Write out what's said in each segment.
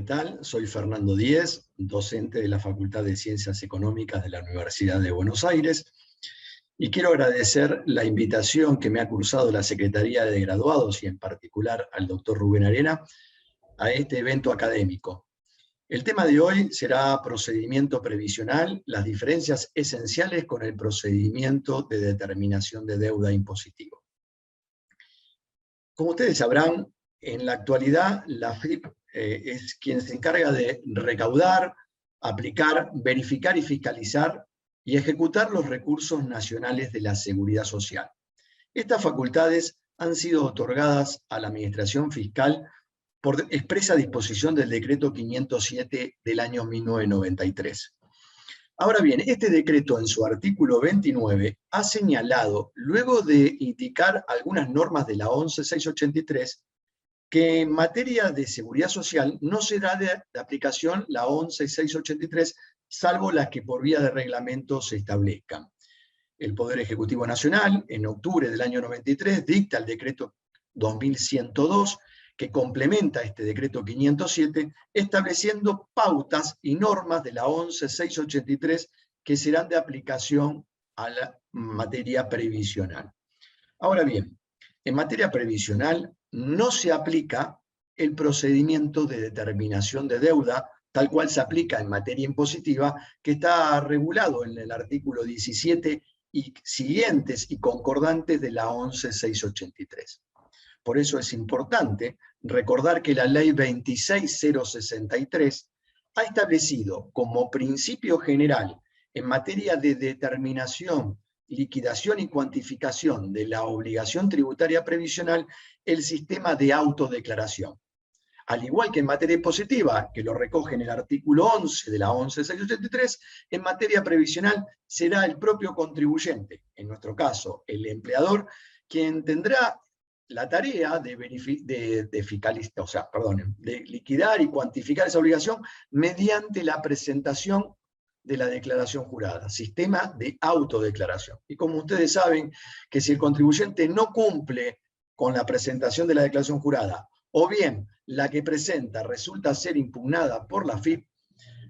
tal? Soy Fernando Díez, docente de la Facultad de Ciencias Económicas de la Universidad de Buenos Aires, y quiero agradecer la invitación que me ha cursado la Secretaría de Graduados y en particular al doctor Rubén Arena a este evento académico. El tema de hoy será procedimiento previsional, las diferencias esenciales con el procedimiento de determinación de deuda impositivo. Como ustedes sabrán, en la actualidad la FIP es quien se encarga de recaudar, aplicar, verificar y fiscalizar y ejecutar los recursos nacionales de la Seguridad Social. Estas facultades han sido otorgadas a la Administración Fiscal por expresa disposición del Decreto 507 del año 1993. Ahora bien, este decreto en su artículo 29 ha señalado, luego de indicar algunas normas de la 11683, que en materia de seguridad social no será de aplicación la 11683, salvo las que por vía de reglamento se establezcan. El Poder Ejecutivo Nacional, en octubre del año 93, dicta el decreto 2102, que complementa este decreto 507, estableciendo pautas y normas de la 11683 que serán de aplicación a la materia previsional. Ahora bien, en materia previsional no se aplica el procedimiento de determinación de deuda, tal cual se aplica en materia impositiva, que está regulado en el artículo 17 y siguientes y concordantes de la 11683. Por eso es importante recordar que la Ley 26063 ha establecido como principio general en materia de determinación, liquidación y cuantificación de la obligación tributaria previsional el sistema de autodeclaración. Al igual que en materia impositiva, que lo recoge en el artículo 11 de la 11683, en materia previsional será el propio contribuyente, en nuestro caso el empleador, quien tendrá la tarea de liquidar y cuantificar esa obligación mediante la presentación de la declaración jurada, sistema de autodeclaración. Y como ustedes saben, que si el contribuyente no cumple con la presentación de la declaración jurada, o bien la que presenta resulta ser impugnada por la FIP,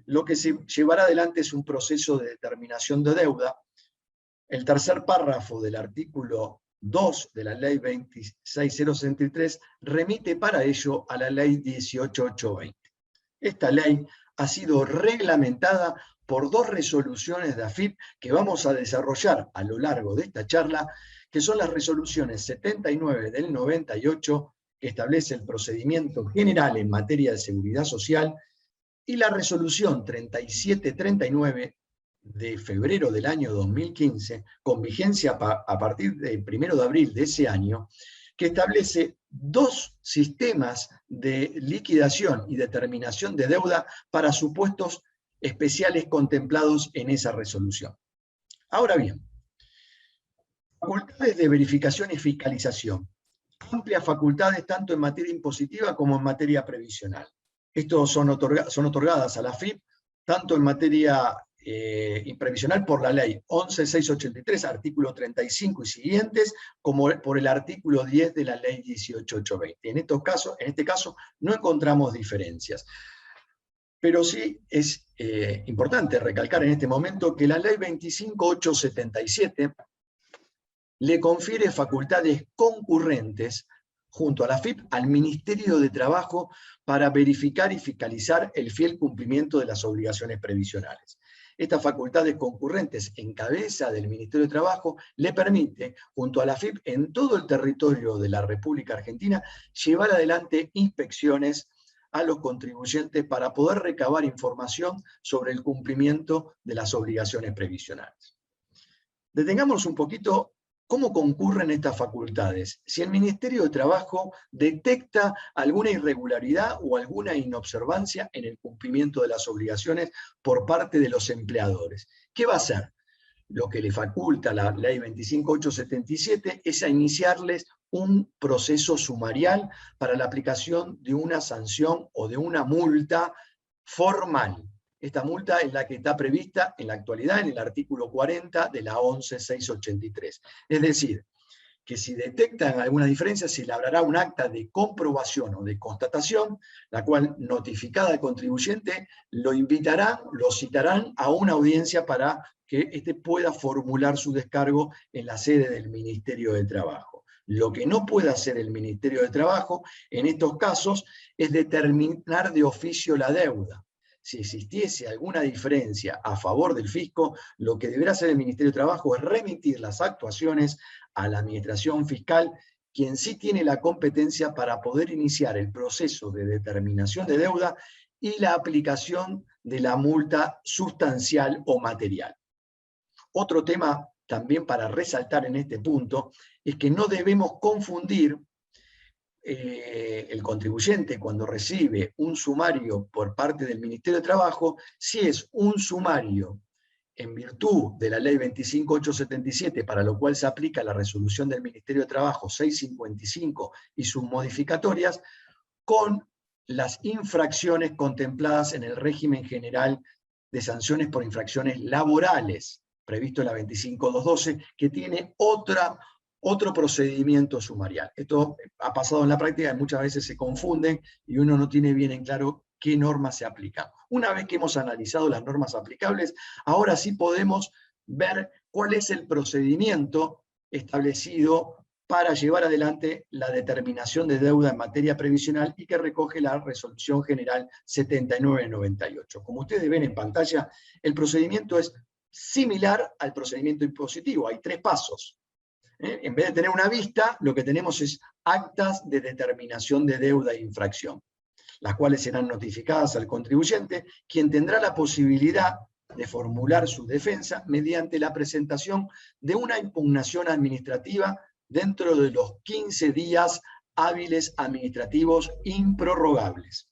lo que se llevará adelante es un proceso de determinación de deuda. El tercer párrafo del artículo 2 de la Ley 26063 remite para ello a la Ley 18820. Esta ley ha sido reglamentada por dos resoluciones de AFIP que vamos a desarrollar a lo largo de esta charla, que son las resoluciones 79 del 98, que establece el procedimiento general en materia de seguridad social, y la resolución 3739 de febrero del año 2015, con vigencia a partir del 1 de abril de ese año, que establece dos sistemas de liquidación y determinación de deuda para supuestos especiales contemplados en esa resolución. Ahora bien, facultades de verificación y fiscalización. Amplias facultades tanto en materia impositiva como en materia previsional. Estos son otorgadas a la FIP tanto en materia previsional por la ley 11683, artículo 35 y siguientes, como por el artículo 10 de la ley 18820. En este caso no encontramos diferencias. Pero sí es importante recalcar en este momento que la ley 25877 le confiere facultades concurrentes junto a la FIP al Ministerio de Trabajo para verificar y fiscalizar el fiel cumplimiento de las obligaciones previsionales. Estas facultades concurrentes en cabeza del Ministerio de Trabajo le permite, junto a la FIP, en todo el territorio de la República Argentina, llevar adelante inspecciones a los contribuyentes para poder recabar información sobre el cumplimiento de las obligaciones previsionales. Detengámonos un poquito. ¿Cómo concurren estas facultades? Si el Ministerio de Trabajo detecta alguna irregularidad o alguna inobservancia en el cumplimiento de las obligaciones por parte de los empleadores, ¿qué va a hacer? Lo que le faculta la Ley 25877 es a iniciarles un proceso sumarial para la aplicación de una sanción o de una multa formal. Esta multa es la que está prevista en la actualidad en el artículo 40 de la 11683. Es decir, que si detectan alguna diferencia se elaborará un acta de comprobación o de constatación, la cual, notificada al contribuyente, lo invitarán, lo citarán a una audiencia para que éste pueda formular su descargo en la sede del Ministerio de Trabajo. Lo que no puede hacer el Ministerio de Trabajo en estos casos es determinar de oficio la deuda. Si existiese alguna diferencia a favor del fisco, lo que deberá hacer el Ministerio de Trabajo es remitir las actuaciones a la Administración Fiscal, quien sí tiene la competencia para poder iniciar el proceso de determinación de deuda y la aplicación de la multa sustancial o material. Otro tema también para resaltar en este punto es que no debemos confundir el contribuyente cuando recibe un sumario por parte del Ministerio de Trabajo, si es un sumario en virtud de la ley 25.877, para lo cual se aplica la resolución del Ministerio de Trabajo 655 y sus modificatorias, con las infracciones contempladas en el régimen general de sanciones por infracciones laborales, previsto en la 25.212, que tiene otro procedimiento sumarial. Esto ha pasado en la práctica, muchas veces se confunden y uno no tiene bien en claro qué normas se aplican. Una vez que hemos analizado las normas aplicables, ahora sí podemos ver cuál es el procedimiento establecido para llevar adelante la determinación de deuda en materia previsional y que recoge la Resolución General 7998. Como ustedes ven en pantalla, el procedimiento es similar al procedimiento impositivo. Hay 3 pasos. En vez de tener una vista, lo que tenemos es actas de determinación de deuda e infracción, las cuales serán notificadas al contribuyente, quien tendrá la posibilidad de formular su defensa mediante la presentación de una impugnación administrativa dentro de los 15 días hábiles administrativos improrrogables.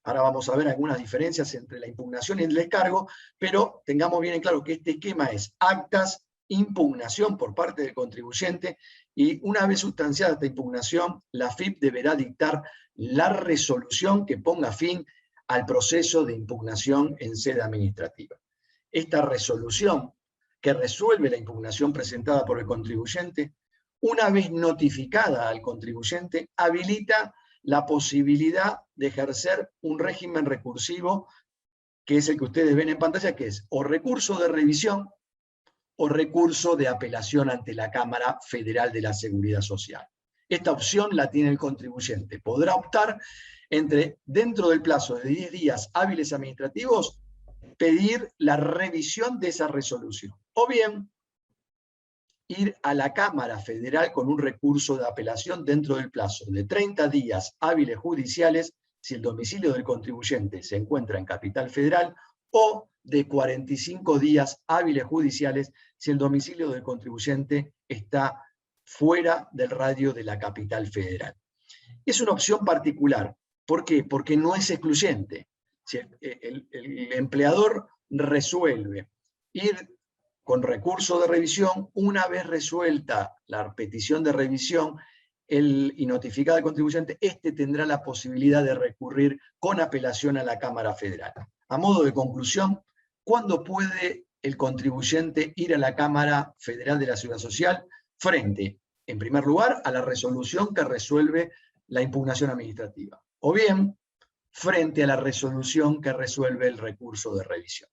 Ahora vamos a ver algunas diferencias entre la impugnación y el descargo, pero tengamos bien en claro que este esquema es actas, impugnación por parte del contribuyente, y una vez sustanciada esta impugnación, la FIP deberá dictar la resolución que ponga fin al proceso de impugnación en sede administrativa. Esta resolución, que resuelve la impugnación presentada por el contribuyente, una vez notificada al contribuyente, habilita la posibilidad de ejercer un régimen recursivo, que es el que ustedes ven en pantalla, que es o recurso de revisión o recurso de apelación ante la Cámara Federal de la Seguridad Social. Esta opción la tiene el contribuyente. Podrá optar entre, dentro del plazo de 10 días hábiles administrativos, pedir la revisión de esa resolución. O bien, ir a la Cámara Federal con un recurso de apelación dentro del plazo de 30 días hábiles judiciales, si el domicilio del contribuyente se encuentra en Capital Federal, o de 45 días hábiles judiciales si el domicilio del contribuyente está fuera del radio de la Capital Federal. Es una opción particular. ¿Por qué? Porque no es excluyente. Si el empleador resuelve ir con recurso de revisión, una vez resuelta la petición de revisión y notificada al contribuyente, éste tendrá la posibilidad de recurrir con apelación a la Cámara Federal. A modo de conclusión, ¿cuándo puede el contribuyente ir a la Cámara Federal de la Seguridad Social? Frente, en primer lugar, a la resolución que resuelve la impugnación administrativa, o bien frente a la resolución que resuelve el recurso de revisión.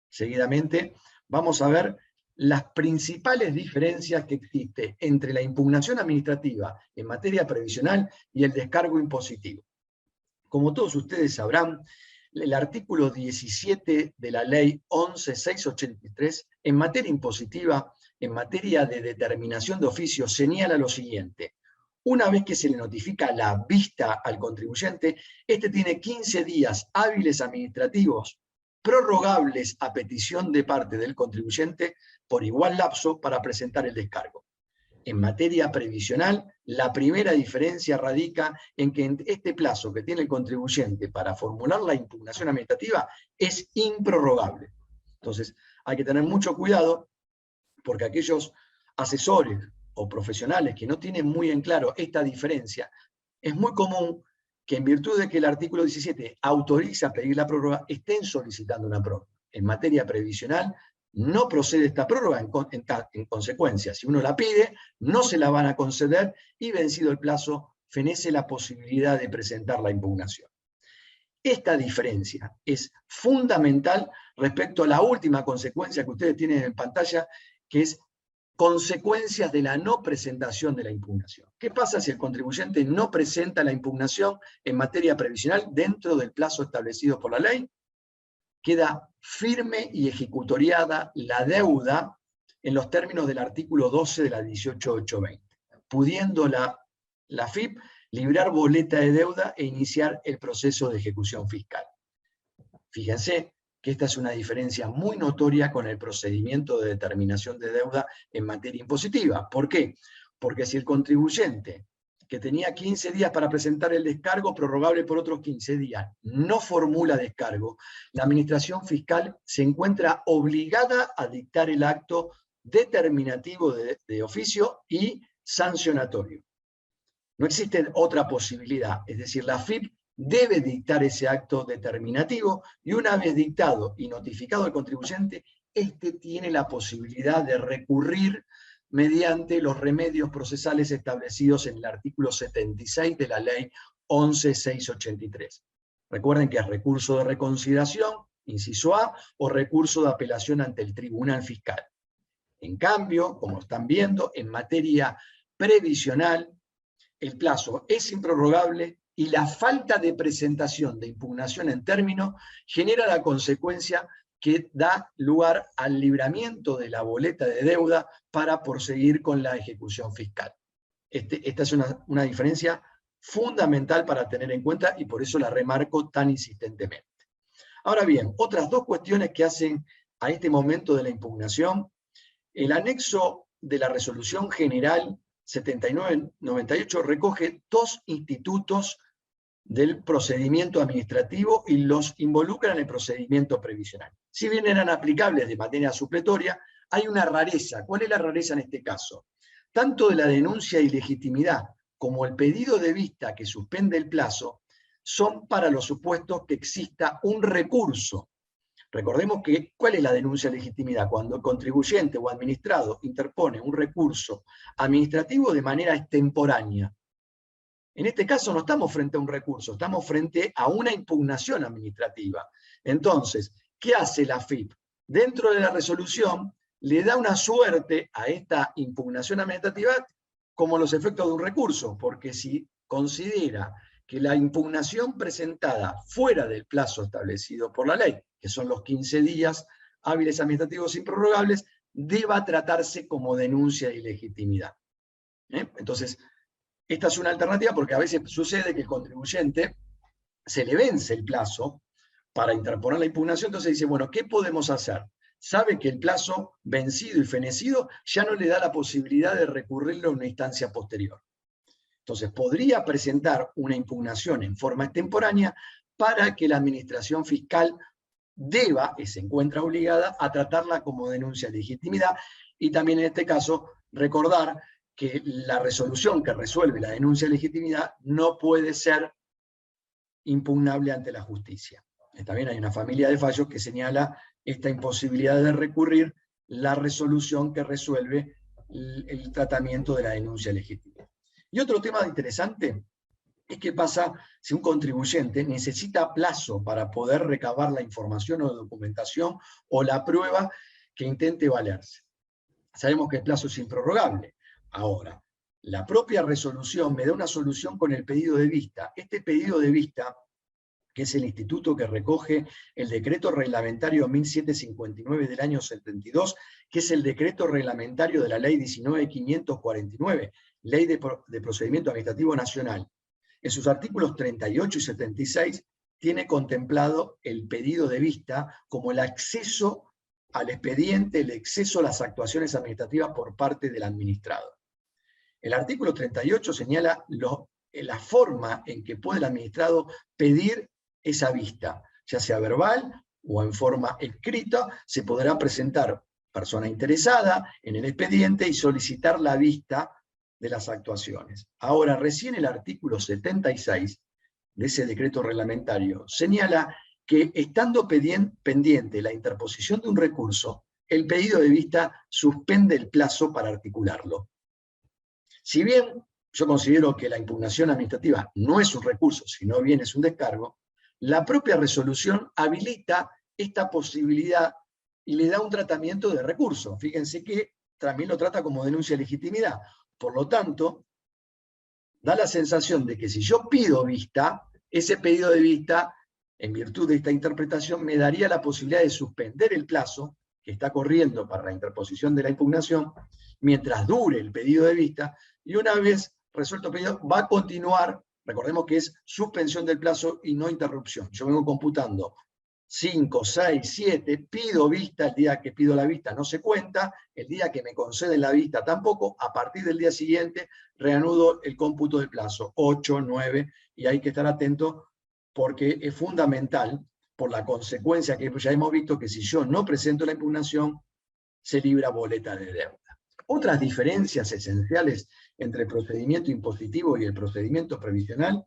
Seguidamente, vamos a ver las principales diferencias que existen entre la impugnación administrativa en materia previsional y el descargo impositivo. Como todos ustedes sabrán, el artículo 17 de la ley 11.683, en materia impositiva, en materia de determinación de oficio, señala lo siguiente: una vez que se le notifica la vista al contribuyente, este tiene 15 días hábiles administrativos prorrogables a petición de parte del contribuyente por igual lapso para presentar el descargo. En materia previsional, la primera diferencia radica en que este plazo que tiene el contribuyente para formular la impugnación administrativa es improrrogable. Entonces, hay que tener mucho cuidado, porque aquellos asesores o profesionales que no tienen muy en claro esta diferencia, es muy común que en virtud de que el artículo 17 autoriza pedir la prórroga, estén solicitando una prórroga. En materia previsional, no procede esta prórroga, en consecuencia, si uno la pide, no se la van a conceder y vencido el plazo, fenece la posibilidad de presentar la impugnación. Esta diferencia es fundamental respecto a la última consecuencia que ustedes tienen en pantalla, que es consecuencias de la no presentación de la impugnación. ¿Qué pasa si el contribuyente no presenta la impugnación en materia previsional dentro del plazo establecido por la ley? Queda firme y ejecutoriada la deuda en los términos del artículo 12 de la 18820, pudiendo la FIP librar boleta de deuda e iniciar el proceso de ejecución fiscal. Fíjense que esta es una diferencia muy notoria con el procedimiento de determinación de deuda en materia impositiva. ¿Por qué? Porque si el contribuyente, que tenía 15 días para presentar el descargo, prorrogable por otros 15 días, no formula descargo, la administración fiscal se encuentra obligada a dictar el acto determinativo de oficio y sancionatorio. No existe otra posibilidad, es decir, la FIP debe dictar ese acto determinativo y una vez dictado y notificado al contribuyente, éste tiene la posibilidad de recurrir mediante los remedios procesales establecidos en el artículo 76 de la ley 11.683. Recuerden que es recurso de reconsideración, inciso A, o recurso de apelación ante el Tribunal Fiscal. En cambio, como están viendo, en materia previsional, el plazo es improrrogable y la falta de presentación de impugnación en término genera la consecuencia que da lugar al libramiento de la boleta de deuda para proseguir con la ejecución fiscal. Esta es una diferencia fundamental para tener en cuenta y por eso la remarco tan insistentemente. Ahora bien, otras dos cuestiones que hacen a este momento de la impugnación. El anexo de la Resolución General 7998 recoge dos institutos del procedimiento administrativo y los involucra en el procedimiento previsional. Si bien eran aplicables de manera supletoria, hay una rareza. ¿Cuál es la rareza en este caso? Tanto de la denuncia de ilegitimidad como el pedido de vista que suspende el plazo son para los supuestos que exista un recurso. Recordemos que, ¿cuál es la denuncia de legitimidad? Cuando el contribuyente o administrado interpone un recurso administrativo de manera extemporánea. En este caso no estamos frente a un recurso, estamos frente a una impugnación administrativa. Entonces, ¿qué hace la FIP? Dentro de la resolución le da una suerte a esta impugnación administrativa como los efectos de un recurso, porque si considera que la impugnación presentada fuera del plazo establecido por la ley, que son los 15 días hábiles administrativos improrrogables, deba tratarse como denuncia de ilegitimidad. Entonces, esta es una alternativa porque a veces sucede que el contribuyente se le vence el plazo para interponer la impugnación, entonces dice, bueno, ¿qué podemos hacer? Sabe que el plazo vencido y fenecido ya no le da la posibilidad de recurrirlo a una instancia posterior. Entonces, podría presentar una impugnación en forma extemporánea para que la administración fiscal deba, y se encuentra obligada, a tratarla como denuncia de legitimidad, y también en este caso recordar que la resolución que resuelve la denuncia de legitimidad no puede ser impugnable ante la justicia. También hay una familia de fallos que señala esta imposibilidad de recurrir la resolución que resuelve el tratamiento de la denuncia de legitimidad. Y otro tema interesante es qué pasa si un contribuyente necesita plazo para poder recabar la información o documentación o la prueba que intente valerse. Sabemos que el plazo es improrrogable. Ahora, la propia resolución me da una solución con el pedido de vista. Este pedido de vista, que es el instituto que recoge el decreto reglamentario 1759 del año 72, que es el decreto reglamentario de la ley 19.549, Ley de Procedimiento Administrativo Nacional. En sus artículos 38 y 76 tiene contemplado el pedido de vista como el acceso al expediente, el acceso a las actuaciones administrativas por parte del administrado. El artículo 38 señala la forma en que puede el administrado pedir esa vista, ya sea verbal o en forma escrita. Se podrá presentar persona interesada en el expediente y solicitar la vista de las actuaciones. Ahora, recién el artículo 76 de ese decreto reglamentario señala que estando pendiente la interposición de un recurso, el pedido de vista suspende el plazo para articularlo. Si bien yo considero que la impugnación administrativa no es un recurso, sino bien es un descargo, la propia resolución habilita esta posibilidad y le da un tratamiento de recurso. Fíjense que también lo trata como denuncia de legitimidad. Por lo tanto, da la sensación de que si yo pido vista, ese pedido de vista, en virtud de esta interpretación, me daría la posibilidad de suspender el plazo que está corriendo para la interposición de la impugnación, mientras dure el pedido de vista, y una vez resuelto el pedido, va a continuar, recordemos que es suspensión del plazo y no interrupción. Yo vengo computando 5, 6, 7, pido vista, el día que pido la vista no se cuenta, el día que me conceden la vista tampoco, a partir del día siguiente reanudo el cómputo del plazo, 8, 9, y hay que estar atento porque es fundamental, por la consecuencia que ya hemos visto, que si yo no presento la impugnación, se libra boleta de deuda. Otras diferencias esenciales entre el procedimiento impositivo y el procedimiento previsional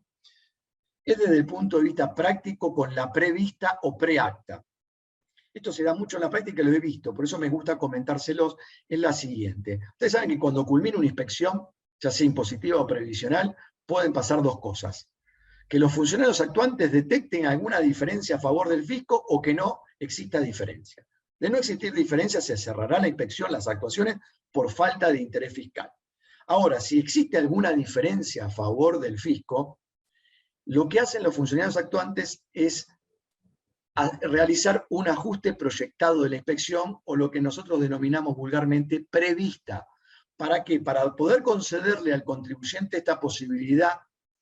es desde el punto de vista práctico con la prevista o preacta. Esto se da mucho en la práctica y lo he visto, por eso me gusta comentárselos, es la siguiente. Ustedes saben que cuando culmina una inspección, ya sea impositiva o previsional, pueden pasar dos cosas. Que los funcionarios actuantes detecten alguna diferencia a favor del fisco o que no exista diferencia. De no existir diferencia, se cerrará la inspección, las actuaciones, por falta de interés fiscal. Ahora, si existe alguna diferencia a favor del fisco, lo que hacen los funcionarios actuantes es realizar un ajuste proyectado de la inspección, o lo que nosotros denominamos vulgarmente prevista. ¿Para qué? Para poder concederle al contribuyente esta posibilidad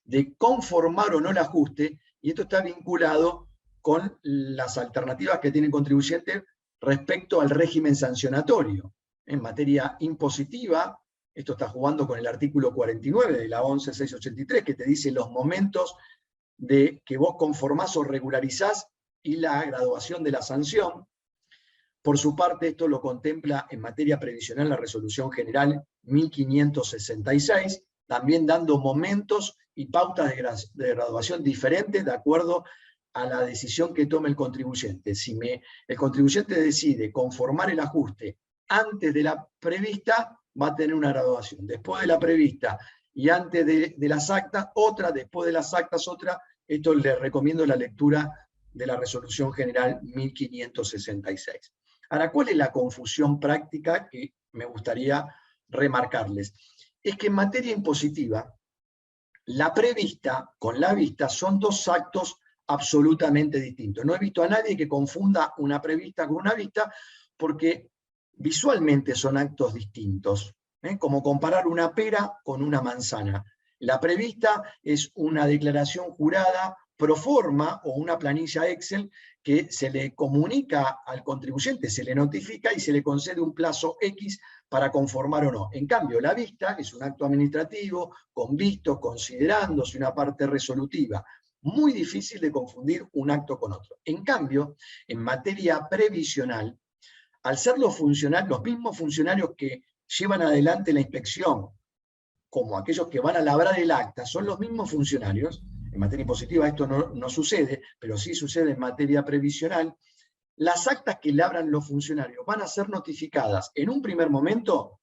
de conformar o no el ajuste, y esto está vinculado con las alternativas que tiene el contribuyente respecto al régimen sancionatorio. En materia impositiva, esto está jugando con el artículo 49 de la 11.683, que te dice los momentos de que vos conformás o regularizás y la graduación de la sanción. Por su parte, esto lo contempla en materia previsional la Resolución General 1566, también dando momentos y pautas de graduación diferentes de acuerdo a la decisión que tome el contribuyente. Si el contribuyente decide conformar el ajuste antes de la prevista, va a tener una graduación. Después de la prevista y antes de las actas, otra, después de las actas, otra. Esto le recomiendo la lectura de la Resolución General 1566. Ahora, ¿cuál es la confusión práctica que me gustaría remarcarles? Es que en materia impositiva, la prevista con la vista son dos actos absolutamente distintos. No he visto a nadie que confunda una prevista con una vista, porque visualmente son actos distintos, como comparar una pera con una manzana. La prevista es una declaración jurada pro forma o una planilla Excel que se le comunica al contribuyente, se le notifica y se le concede un plazo X para conformar o no. En cambio, la vista es un acto administrativo, con visto, considerándose una parte resolutiva. Muy difícil de confundir un acto con otro. En cambio, en materia previsional, al ser los mismos funcionarios que llevan adelante la inspección, como aquellos que van a labrar el acta, son los mismos funcionarios. En materia impositiva esto no sucede, pero sí sucede en materia previsional. Las actas que labran los funcionarios van a ser notificadas en un primer momento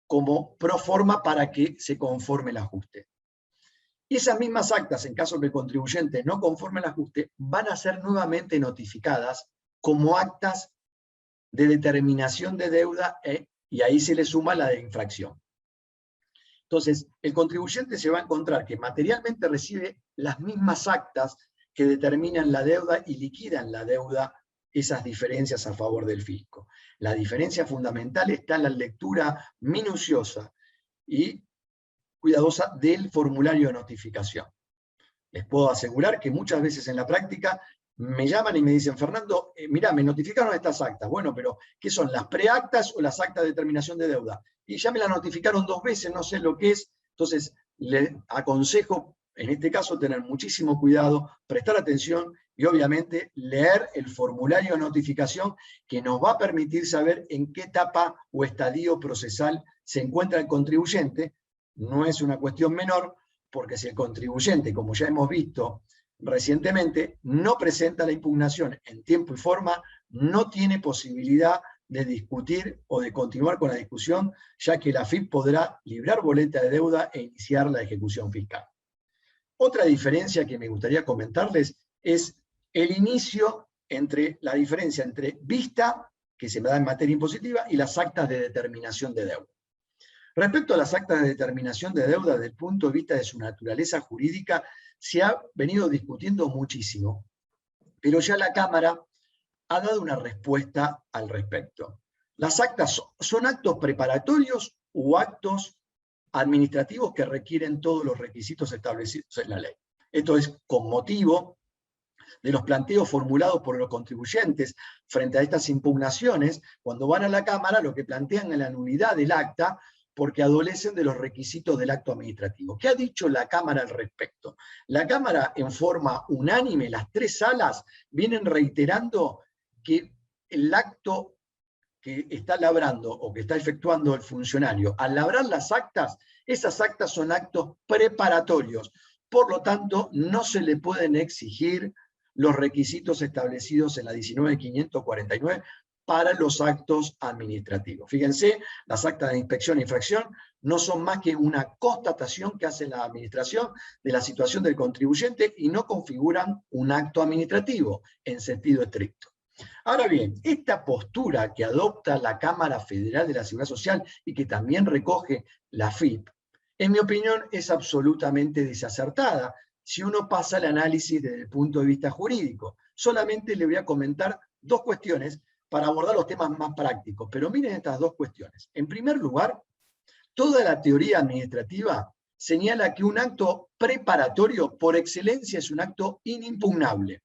como pro forma para que se conforme el ajuste. Y esas mismas actas, en caso que el contribuyente no conforme el ajuste, van a ser nuevamente notificadas como actas de determinación de deuda, y ahí se le suma la de infracción. Entonces, el contribuyente se va a encontrar que materialmente recibe las mismas actas que determinan la deuda y liquidan la deuda, esas diferencias a favor del fisco. La diferencia fundamental está en la lectura minuciosa y cuidadosa del formulario de notificación. Les puedo asegurar que muchas veces en la práctica me llaman y me dicen, Fernando, mirá, me notificaron estas actas. Bueno, pero ¿qué son? ¿Las preactas o las actas de determinación de deuda? Y ya me la notificaron 2 veces, no sé lo que es. Entonces, le aconsejo, en este caso, tener muchísimo cuidado, prestar atención y obviamente leer el formulario de notificación, que nos va a permitir saber en qué etapa o estadio procesal se encuentra el contribuyente. No es una cuestión menor, porque si el contribuyente, como ya hemos visto recientemente, no presenta la impugnación en tiempo y forma, no tiene posibilidad de discutir o de continuar con la discusión, ya que la AFIP podrá librar boleta de deuda e iniciar la ejecución fiscal. Otra diferencia que me gustaría comentarles es el inicio la diferencia entre vista, que se me da en materia impositiva, y las actas de determinación de deuda. Respecto a las actas de determinación de deuda, desde el punto de vista de su naturaleza jurídica, se ha venido discutiendo muchísimo, pero ya la Cámara ha dado una respuesta al respecto. Las actas son actos preparatorios o actos administrativos que requieren todos los requisitos establecidos en la ley. Esto es con motivo de los planteos formulados por los contribuyentes frente a estas impugnaciones. Cuando van a la Cámara, lo que plantean es la nulidad del acta porque adolecen de los requisitos del acto administrativo. ¿Qué ha dicho la Cámara al respecto? La Cámara, en forma unánime, las tres salas, vienen reiterando que el acto que está labrando o que está efectuando el funcionario, al labrar las actas, esas actas son actos preparatorios. Por lo tanto, no se le pueden exigir los requisitos establecidos en la 19.549 para los actos administrativos. Fíjense, las actas de inspección e infracción no son más que una constatación que hace la administración de la situación del contribuyente y no configuran un acto administrativo en sentido estricto. Ahora bien, esta postura que adopta la Cámara Federal de la Seguridad Social y que también recoge la AFIP, en mi opinión es absolutamente desacertada si uno pasa el análisis desde el punto de vista jurídico. Solamente le voy a comentar dos cuestiones para abordar los temas más prácticos, pero miren estas dos cuestiones. En primer lugar, toda la teoría administrativa señala que un acto preparatorio por excelencia es un acto inimpugnable.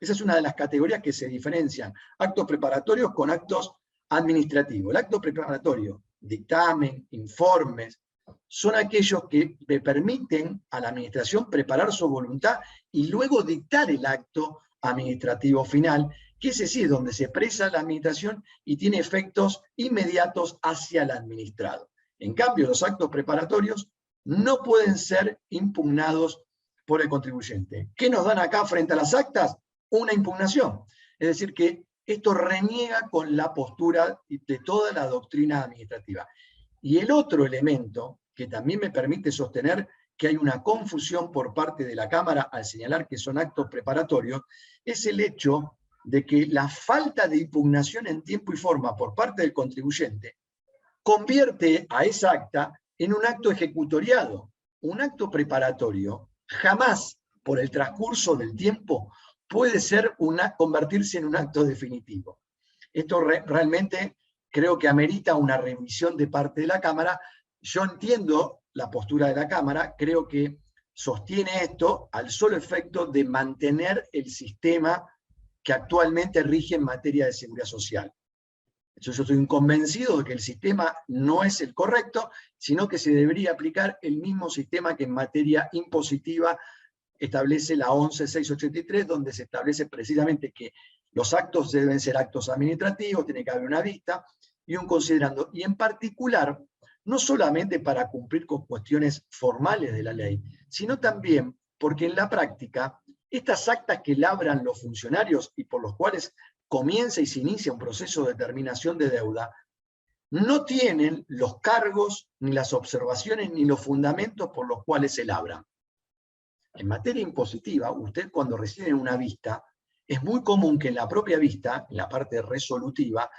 Esa es una de las categorías que se diferencian, actos preparatorios con actos administrativos. El acto preparatorio, dictamen, informes, son aquellos que le permiten a la administración preparar su voluntad y luego dictar el acto administrativo final, que ese sí es donde se expresa la administración y tiene efectos inmediatos hacia el administrado. En cambio, los actos preparatorios no pueden ser impugnados por el contribuyente. ¿Qué nos dan acá frente a las actas? Una impugnación. Es decir, que esto reniega con la postura de toda la doctrina administrativa. Y el otro elemento que también me permite sostener que hay una confusión por parte de la Cámara al señalar que son actos preparatorios, es el hecho de que la falta de impugnación en tiempo y forma por parte del contribuyente convierte a esa acta en un acto ejecutoriado. Un acto preparatorio jamás, por el transcurso del tiempo, puede convertirse en un acto definitivo. Esto realmente creo que amerita una revisión de parte de la Cámara. Yo entiendo la postura de la Cámara, creo que sostiene esto al solo efecto de mantener el sistema que actualmente rige en materia de seguridad social. Yo estoy convencido de que el sistema no es el correcto, sino que se debería aplicar el mismo sistema que en materia impositiva establece la 11.683, donde se establece precisamente que los actos deben ser actos administrativos, tiene que haber una vista y un considerando. Y en particular, no solamente para cumplir con cuestiones formales de la ley, sino también porque en la práctica, estas actas que labran los funcionarios y por los cuales comienza y se inicia un proceso de determinación de deuda, no tienen los cargos, ni las observaciones, ni los fundamentos por los cuales se labran. En materia impositiva, usted cuando recibe una vista, es muy común que en la propia vista, en la parte resolutiva,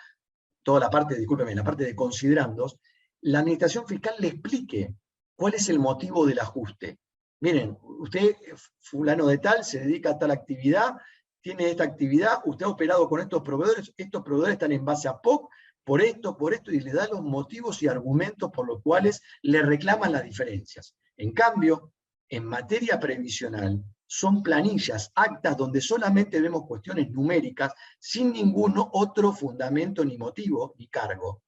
toda la parte, discúlpeme, en la parte de considerandos, la administración fiscal le explique cuál es el motivo del ajuste. Miren, usted, fulano de tal, se dedica a tal actividad, tiene esta actividad, usted ha operado con estos proveedores están en base a POC, por esto, y le da los motivos y argumentos por los cuales le reclaman las diferencias. En cambio, en materia previsional, son planillas, actas donde solamente vemos cuestiones numéricas sin ningún otro fundamento, ni motivo, ni cargo.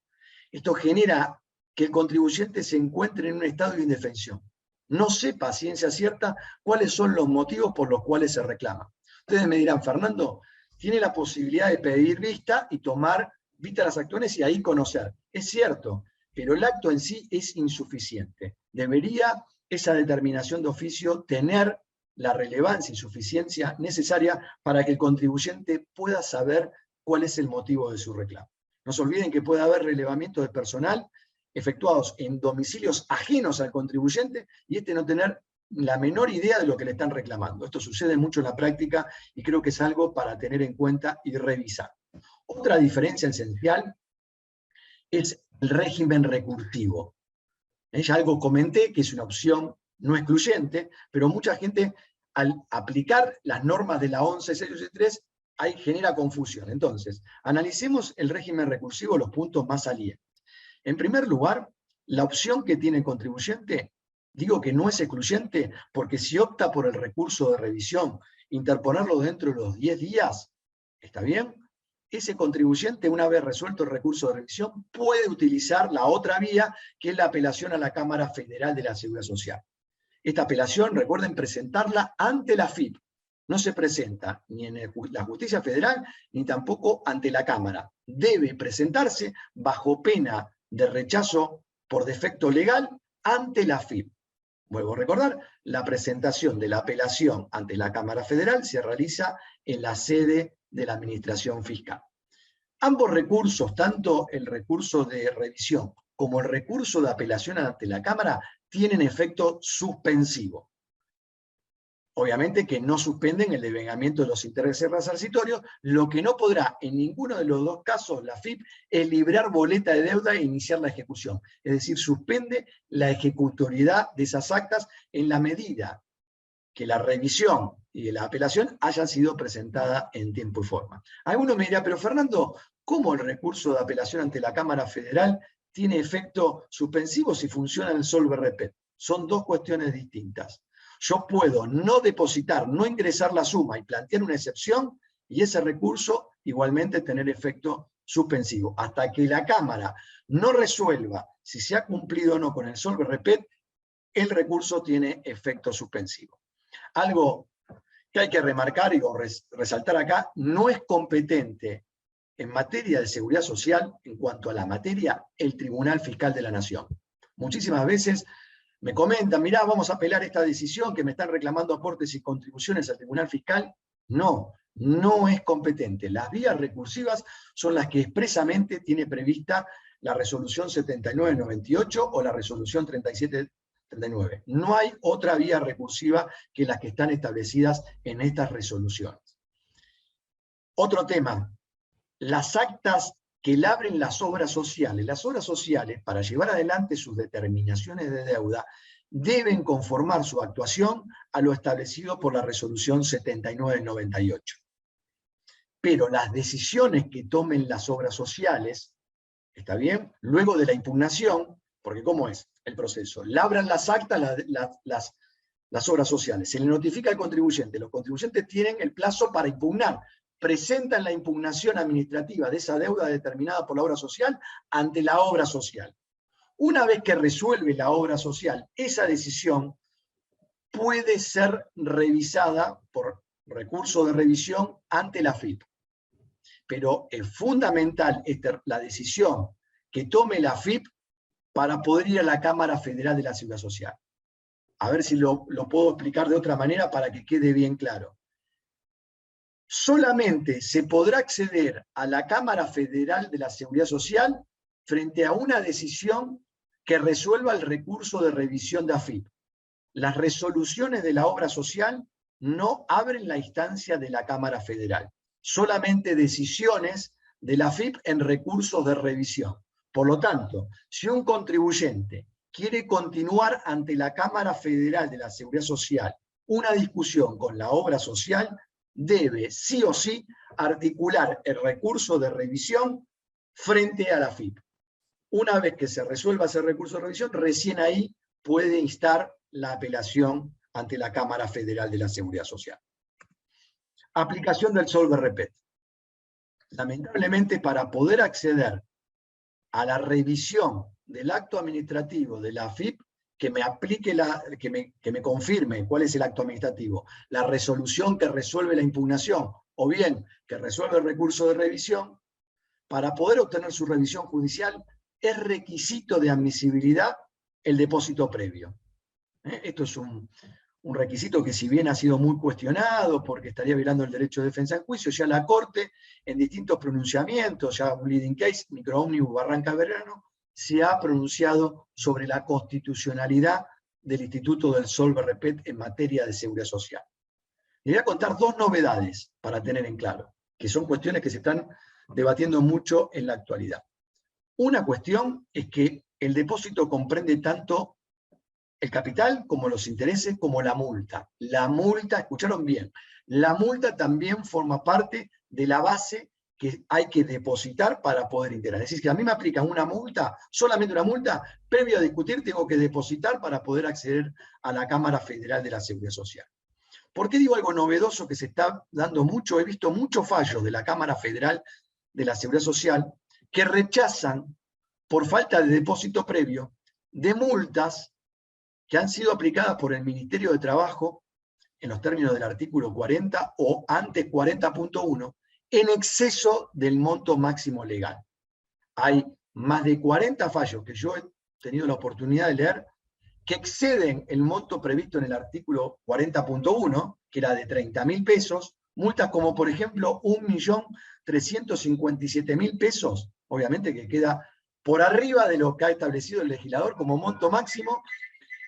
Esto genera que el contribuyente se encuentre en un estado de indefensión. No sepa a ciencia cierta cuáles son los motivos por los cuales se reclama. Ustedes me dirán, Fernando, tiene la posibilidad de pedir vista y tomar vista a las acciones y ahí conocer. Es cierto, pero el acto en sí es insuficiente. Debería esa determinación de oficio tener la relevancia y suficiencia necesaria para que el contribuyente pueda saber cuál es el motivo de su reclamo. No se olviden que puede haber relevamiento de personal efectuados en domicilios ajenos al contribuyente y no tener la menor idea de lo que le están reclamando. Esto sucede mucho en la práctica y creo que es algo para tener en cuenta y revisar. Otra diferencia esencial es el régimen recursivo. Ya algo comenté que es una opción no excluyente, pero mucha gente al aplicar las normas de la 11.683 ahí genera confusión. Entonces, analicemos el régimen recursivo, los puntos más salientes. En primer lugar, la opción que tiene el contribuyente, digo que no es excluyente, porque si opta por el recurso de revisión, interponerlo dentro de los 10 días, ¿está bien? Ese contribuyente, una vez resuelto el recurso de revisión, puede utilizar la otra vía, que es la apelación a la Cámara Federal de la Seguridad Social. Esta apelación, recuerden, presentarla ante la AFIP. No se presenta ni en la Justicia Federal, ni tampoco ante la Cámara. Debe presentarse bajo pena de rechazo por defecto legal ante la AFIP. Vuelvo a recordar, la presentación de la apelación ante la Cámara Federal se realiza en la sede de la Administración Fiscal. Ambos recursos, tanto el recurso de revisión como el recurso de apelación ante la Cámara, tienen efecto suspensivo. Obviamente que no suspenden el devengamiento de los intereses resarcitorios, lo que no podrá en ninguno de los dos casos la AFIP es librar boleta de deuda e iniciar la ejecución. Es decir, suspende la ejecutoriedad de esas actas en la medida que la revisión y la apelación hayan sido presentadas en tiempo y forma. Alguno me dirá, pero Fernando, ¿cómo el recurso de apelación ante la Cámara Federal tiene efecto suspensivo si funciona el solve repet? Son dos cuestiones distintas. Yo puedo no depositar, no ingresar la suma y plantear una excepción, y ese recurso igualmente tener efecto suspensivo. Hasta que la Cámara no resuelva si se ha cumplido o no con el solve repet, el recurso tiene efecto suspensivo. Algo que hay que remarcar y resaltar acá, no es competente en materia de seguridad social, en cuanto a la materia, el Tribunal Fiscal de la Nación. Muchísimas veces me comentan, mirá, vamos a apelar esta decisión que me están reclamando aportes y contribuciones al Tribunal Fiscal. No, no es competente. Las vías recursivas son las que expresamente tiene prevista la resolución 7998 o la resolución 3739. No hay otra vía recursiva que las que están establecidas en estas resoluciones. Otro tema, las actas que labren las obras sociales. Las obras sociales, para llevar adelante sus determinaciones de deuda, deben conformar su actuación a lo establecido por la resolución 7998. Pero las decisiones que tomen las obras sociales, ¿está bien? Luego de la impugnación, porque ¿cómo es el proceso? Labran las actas las obras sociales, se le notifica al contribuyente, los contribuyentes tienen el plazo para impugnar, presentan la impugnación administrativa de esa deuda determinada por la obra social ante la obra social. Una vez que resuelve la obra social, esa decisión puede ser revisada por recurso de revisión ante la AFIP. Pero es fundamental la decisión que tome la AFIP para poder ir a la Cámara Federal de la Seguridad Social. A ver si lo puedo explicar de otra manera para que quede bien claro. Solamente se podrá acceder a la Cámara Federal de la Seguridad Social frente a una decisión que resuelva el recurso de revisión de AFIP. Las resoluciones de la obra social no abren la instancia de la Cámara Federal. Solamente decisiones de la AFIP en recursos de revisión. Por lo tanto, si un contribuyente quiere continuar ante la Cámara Federal de la Seguridad Social una discusión con la obra social, debe sí o sí articular el recurso de revisión frente a la AFIP. Una vez que se resuelva ese recurso de revisión, recién ahí puede instar la apelación ante la Cámara Federal de la Seguridad Social. Aplicación del solve repet. Lamentablemente, para poder acceder a la revisión del acto administrativo de la AFIP, que me aplique que me confirme cuál es el acto administrativo, la resolución que resuelve la impugnación, o bien que resuelve el recurso de revisión, para poder obtener su revisión judicial, es requisito de admisibilidad el depósito previo. Esto es un requisito que si bien ha sido muy cuestionado porque estaría violando el derecho de defensa en juicio, ya la Corte, en distintos pronunciamientos, ya un leading case, microómnibus Barranca Bermejo, se ha pronunciado sobre la constitucionalidad del Instituto del Solve Repet en materia de seguridad social. Les voy a contar dos novedades para tener en claro, que son cuestiones que se están debatiendo mucho en la actualidad. Una cuestión es que el depósito comprende tanto el capital como los intereses como la multa. La multa, escucharon bien, la multa también forma parte de la base que hay que depositar para poder integrar. Es decir, que a mí me aplican una multa, solamente una multa, previo a discutir tengo que depositar para poder acceder a la Cámara Federal de la Seguridad Social. ¿Por qué digo algo novedoso que se está dando mucho? He visto muchos fallos de la Cámara Federal de la Seguridad Social que rechazan, por falta de depósito previo, de multas que han sido aplicadas por el Ministerio de Trabajo en los términos del artículo 40 o antes 40.1 en exceso del monto máximo legal. Hay más de 40 fallos que yo he tenido la oportunidad de leer que exceden el monto previsto en el artículo 40.1, que era de 30.000 pesos, multas como por ejemplo 1.357.000 pesos, obviamente que queda por arriba de lo que ha establecido el legislador como monto máximo.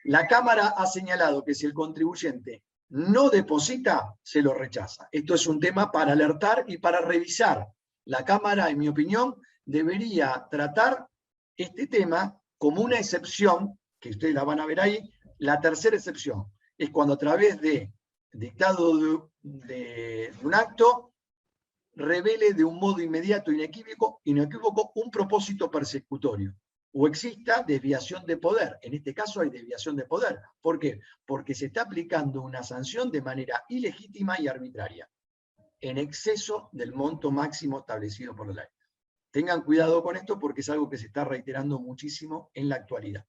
La Cámara ha señalado que si el contribuyente no deposita, se lo rechaza. Esto es un tema para alertar y para revisar. La Cámara, en mi opinión, debería tratar este tema como una excepción, que ustedes la van a ver ahí. La tercera excepción es cuando a través de dictado de un acto revele de un modo inmediato e inequívoco un propósito persecutorio o exista desviación de poder. En este caso hay desviación de poder. ¿Por qué? Porque se está aplicando una sanción de manera ilegítima y arbitraria, en exceso del monto máximo establecido por la ley. Tengan cuidado con esto porque es algo que se está reiterando muchísimo en la actualidad.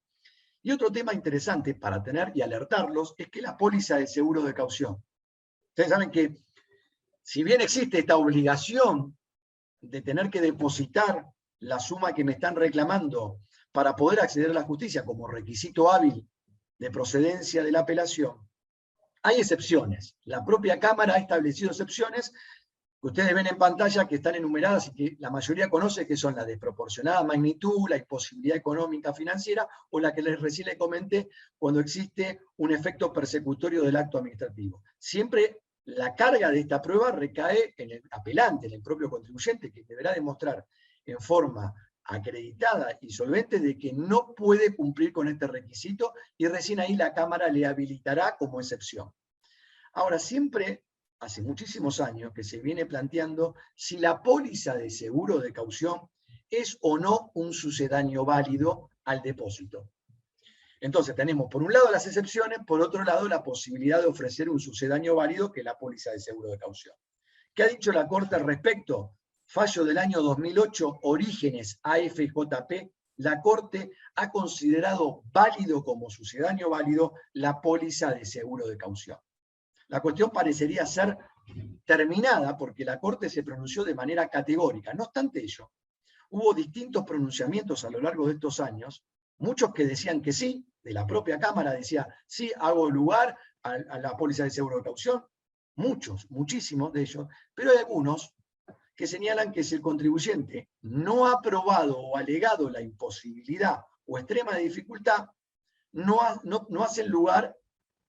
Y otro tema interesante para tener y alertarlos es que la póliza de seguro de caución. Ustedes saben que si bien existe esta obligación de tener que depositar la suma que me están reclamando para poder acceder a la justicia como requisito hábil de procedencia de la apelación, hay excepciones. La propia Cámara ha establecido excepciones que ustedes ven en pantalla, que están enumeradas y que la mayoría conoce, que son la desproporcionada magnitud, la imposibilidad económica financiera, o la que recién les comenté, cuando existe un efecto persecutorio del acto administrativo. Siempre la carga de esta prueba recae en el apelante, en el propio contribuyente, que deberá demostrar en forma acreditada y solvente de que no puede cumplir con este requisito, y recién ahí la Cámara le habilitará como excepción. Ahora, siempre, hace muchísimos años, que se viene planteando si la póliza de seguro de caución es o no un sucedáneo válido al depósito. Entonces tenemos por un lado las excepciones, por otro lado la posibilidad de ofrecer un sucedáneo válido que es la póliza de seguro de caución. ¿Qué ha dicho la Corte al respecto? Fallo del año 2008, Orígenes AFJP, la Corte ha considerado válido como sucedáneo válido la póliza de seguro de caución. La cuestión parecería ser terminada porque la Corte se pronunció de manera categórica. No obstante ello, hubo distintos pronunciamientos a lo largo de estos años, muchos que decían que sí, de la propia Cámara decía, sí, hago lugar a la póliza de seguro de caución, muchos, muchísimos de ellos, pero hay algunos que señalan que si el contribuyente no ha probado o alegado la imposibilidad o extrema dificultad, no hacen lugar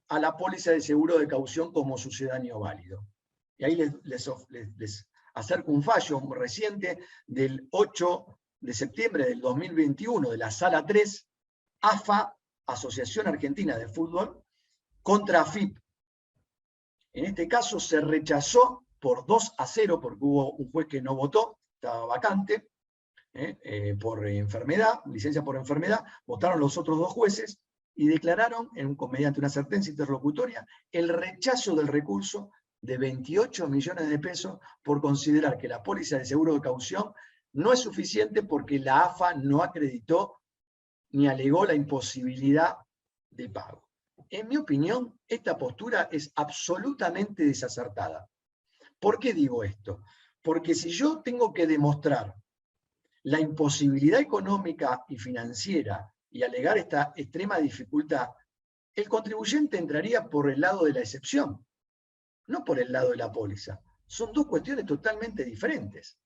a la póliza de seguro de caución como sucedáneo válido. Y ahí les acerco un fallo reciente del 8 de septiembre del 2021 de la Sala 3, AFA, Asociación Argentina de Fútbol, contra AFIP. En este caso se rechazó por 2-0, porque hubo un juez que no votó, estaba vacante, por enfermedad, licencia por enfermedad, votaron los otros dos jueces y declararon, mediante una sentencia interlocutoria, el rechazo del recurso de 28 millones de pesos por considerar que la póliza de seguro de caución no es suficiente porque la AFA no acreditó ni alegó la imposibilidad de pago. En mi opinión, esta postura es absolutamente desacertada. ¿Por qué digo esto? Porque si yo tengo que demostrar la imposibilidad económica y financiera y alegar esta extrema dificultad, el contribuyente entraría por el lado de la excepción, no por el lado de la póliza. Son dos cuestiones totalmente diferentes.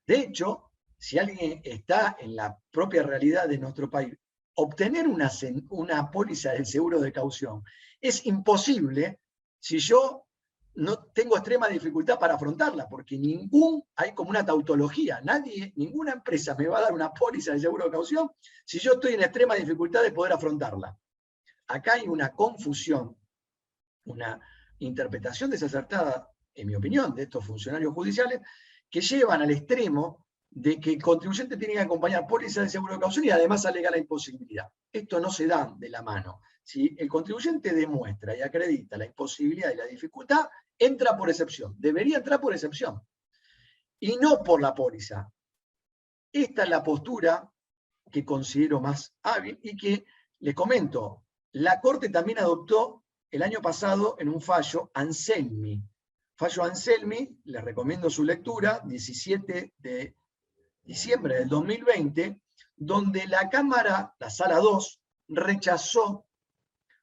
De hecho, si alguien está en la propia realidad de nuestro país, obtener una póliza del seguro de caución es imposible si yo no tengo extrema dificultad para afrontarla, porque hay como una tautología, ninguna empresa me va a dar una póliza de seguro de caución si yo estoy en extrema dificultad de poder afrontarla. Acá hay una confusión, una interpretación desacertada, en mi opinión, de estos funcionarios judiciales, que llevan al extremo de que el contribuyente tiene que acompañar póliza de seguro de caución y además alega la imposibilidad. Esto no se da de la mano. Si el contribuyente demuestra y acredita la imposibilidad y la dificultad, entra por excepción. Debería entrar por excepción. Y no por la póliza. Esta es la postura que considero más hábil y que, les comento, la Corte también adoptó el año pasado en un fallo Anselmi. Fallo Anselmi, les recomiendo su lectura, 17 de diciembre del 2020, donde la Cámara, la Sala 2, rechazó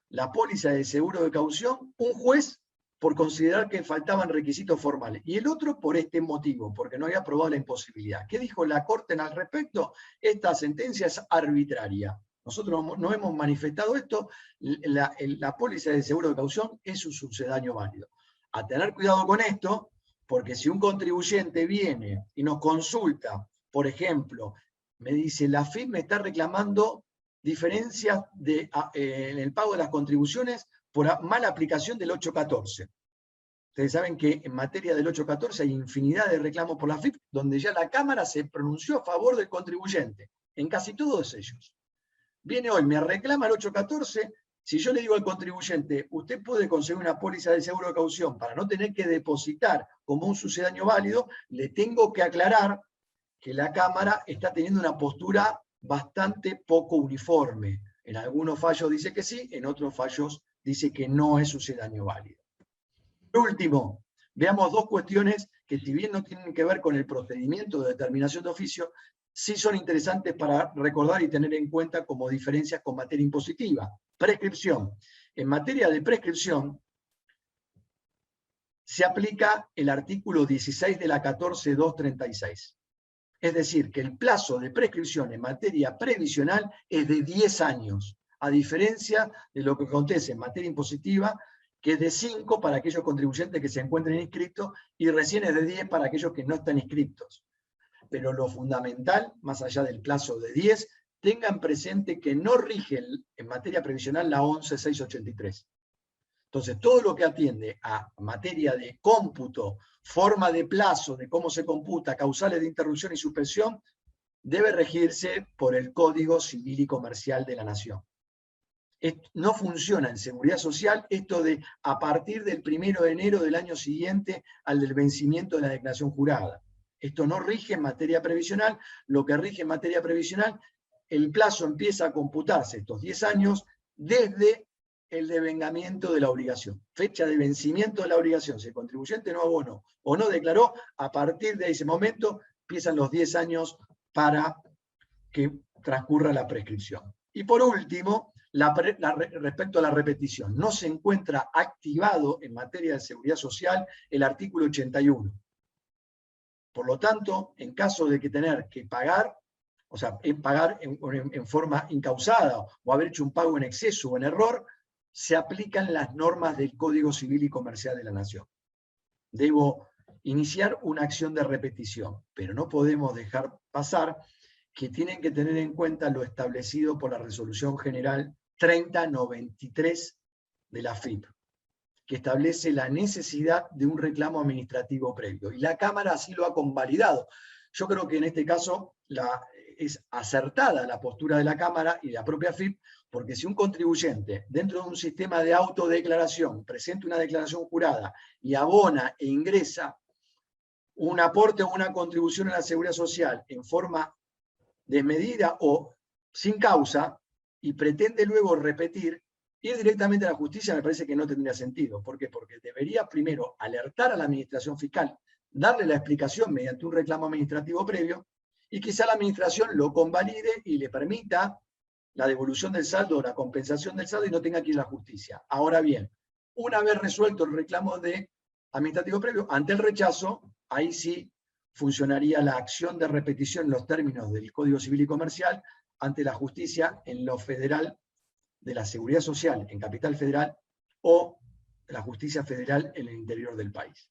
la póliza de seguro de caución, un juez por considerar que faltaban requisitos formales, y el otro por este motivo, porque no había aprobado la imposibilidad. ¿Qué dijo la Corte al respecto? Esta sentencia es arbitraria. Nosotros no hemos manifestado esto, la póliza de seguro de caución es un sucedáneo válido. A tener cuidado con esto, porque si un contribuyente viene y nos consulta, por ejemplo, me dice, la FIP me está reclamando diferencias en el pago de las contribuciones por mala aplicación del 814. Ustedes saben que en materia del 814 hay infinidad de reclamos por la FIP, donde ya la Cámara se pronunció a favor del contribuyente, en casi todos ellos. Viene hoy, me reclama el 814, si yo le digo al contribuyente, usted puede conseguir una póliza de seguro de caución para no tener que depositar como un sucedáneo válido, le tengo que aclarar que la Cámara está teniendo una postura bastante poco uniforme. En algunos fallos dice que sí, en otros fallos dice que no es sucedáneo válido. Por último, veamos dos cuestiones que, si bien no tienen que ver con el procedimiento de determinación de oficio, sí son interesantes para recordar y tener en cuenta como diferencias con materia impositiva. Prescripción. En materia de prescripción, se aplica el artículo 16 de la 14.236. Es decir, que el plazo de prescripción en materia previsional es de 10 años, a diferencia de lo que acontece en materia impositiva, que es de 5 para aquellos contribuyentes que se encuentren inscritos y recién es de 10 para aquellos que no están inscritos. Pero lo fundamental, más allá del plazo de 10, tengan presente que no rige en materia previsional la 11.683. Entonces, todo lo que atiende a materia de cómputo, forma de plazo, de cómo se computa, causales de interrupción y suspensión, debe regirse por el Código Civil y Comercial de la Nación. No funciona en seguridad social esto de a partir del 1 de enero del año siguiente al del vencimiento de la declaración jurada. Esto no rige en materia previsional. Lo que rige en materia previsional, el plazo empieza a computarse estos 10 años desde el devengamiento de la obligación. Fecha de vencimiento de la obligación. Si el contribuyente no abonó o no declaró, a partir de ese momento empiezan los 10 años para que transcurra la prescripción. Y por último, respecto a la repetición, no se encuentra activado en materia de seguridad social el artículo 81. Por lo tanto, en caso de que tener que pagar, o sea, pagar en forma incausada o haber hecho un pago en exceso o en error, se aplican las normas del Código Civil y Comercial de la Nación. Debo iniciar una acción de repetición, pero no podemos dejar pasar que tienen que tener en cuenta lo establecido por la Resolución General 3093 de la FIP, que establece la necesidad de un reclamo administrativo previo. Y la Cámara así lo ha convalidado. Yo creo que en este caso es acertada la postura de la Cámara y de la propia FIP, porque si un contribuyente, dentro de un sistema de autodeclaración, presenta una declaración jurada y abona e ingresa un aporte o una contribución a la seguridad social en forma desmedida o sin causa, y pretende luego repetir, ir directamente a la justicia me parece que no tendría sentido. ¿Por qué? Porque debería primero alertar a la administración fiscal, darle la explicación mediante un reclamo administrativo previo, y quizá la administración lo convalide y le permita la devolución del saldo o la compensación del saldo y no tenga que ir a la justicia. Ahora bien, una vez resuelto el reclamo de administrativo previo, ante el rechazo, ahí sí funcionaría la acción de repetición en los términos del Código Civil y Comercial ante la justicia en lo federal de la Seguridad Social en Capital Federal o la justicia federal en el interior del país.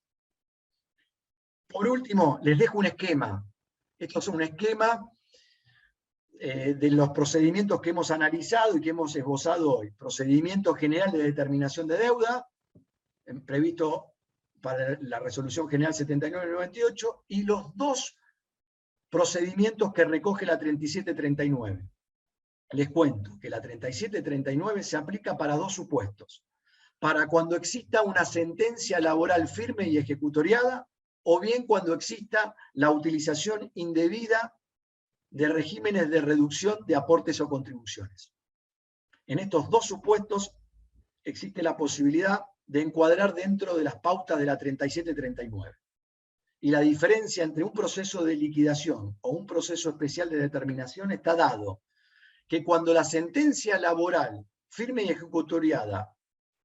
Por último, les dejo un esquema. Esto es un esquema de los procedimientos que hemos analizado y que hemos esbozado hoy. Procedimiento general de determinación de deuda, previsto para la Resolución General 7998, y los dos procedimientos que recoge la 3739. Les cuento que la 3739 se aplica para dos supuestos. Para cuando exista una sentencia laboral firme y ejecutoriada, o bien cuando exista la utilización indebida de regímenes de reducción de aportes o contribuciones. En estos dos supuestos existe la posibilidad de encuadrar dentro de las pautas de la 3739. Y la diferencia entre un proceso de liquidación o un proceso especial de determinación está dado que cuando la sentencia laboral firme y ejecutoriada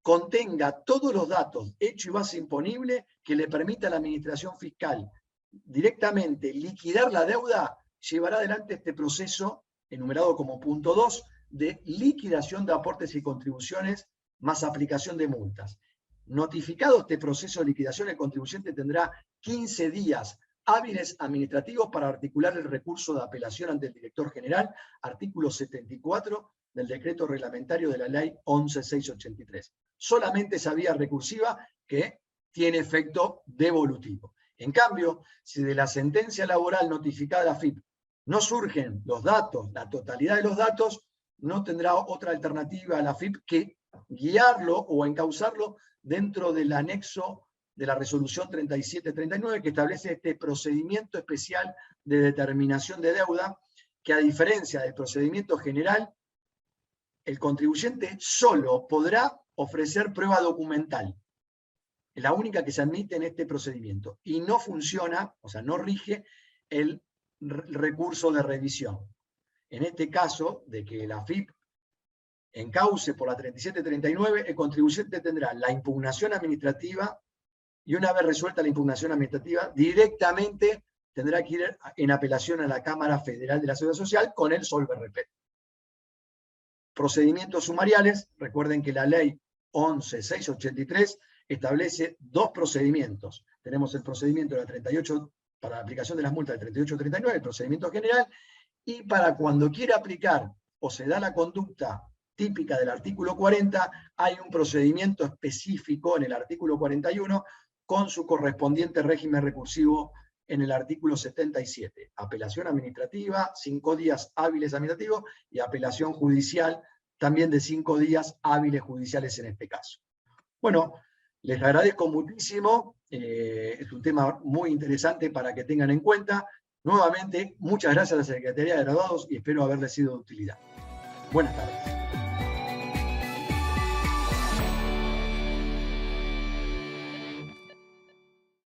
contenga todos los datos, hecho y base imponible, que le permita a la administración fiscal directamente liquidar la deuda, llevará adelante este proceso, enumerado como punto 2, de liquidación de aportes y contribuciones más aplicación de multas. Notificado este proceso de liquidación, el contribuyente tendrá 15 días hábiles administrativos para articular el recurso de apelación ante el director general, artículo 74 del decreto reglamentario de la ley 11.683. Solamente esa vía recursiva que tiene efecto devolutivo. En cambio, si de la sentencia laboral notificada a la AFIP no surgen los datos, la totalidad de los datos, no tendrá otra alternativa a la AFIP que guiarlo o encauzarlo dentro del anexo de la resolución 3739 que establece este procedimiento especial de determinación de deuda, que a diferencia del procedimiento general, el contribuyente solo podrá ofrecer prueba documental. Es la única que se admite en este procedimiento. Y no funciona, o sea, no rige el recurso de revisión. En este caso, de que la AFIP encauce por la 3739, el contribuyente tendrá la impugnación administrativa y una vez resuelta la impugnación administrativa, directamente tendrá que ir en apelación a la Cámara Federal de la Seguridad Social con el solve repet. Procedimientos sumariales, recuerden que la ley 11.683 establece dos procedimientos. Tenemos el procedimiento de la 38 para la aplicación de las multas del 3839, el procedimiento general, y para cuando quiera aplicar o se da la conducta típica del artículo 40, hay un procedimiento específico en el artículo 41 con su correspondiente régimen recursivo en el artículo 77. Apelación administrativa, 5 días hábiles administrativos, y apelación judicial, también de 5 días hábiles judiciales en este caso. Bueno, les agradezco muchísimo, es un tema muy interesante para que tengan en cuenta. Nuevamente, muchas gracias a la Secretaría de Graduados y espero haberles sido de utilidad. Buenas tardes.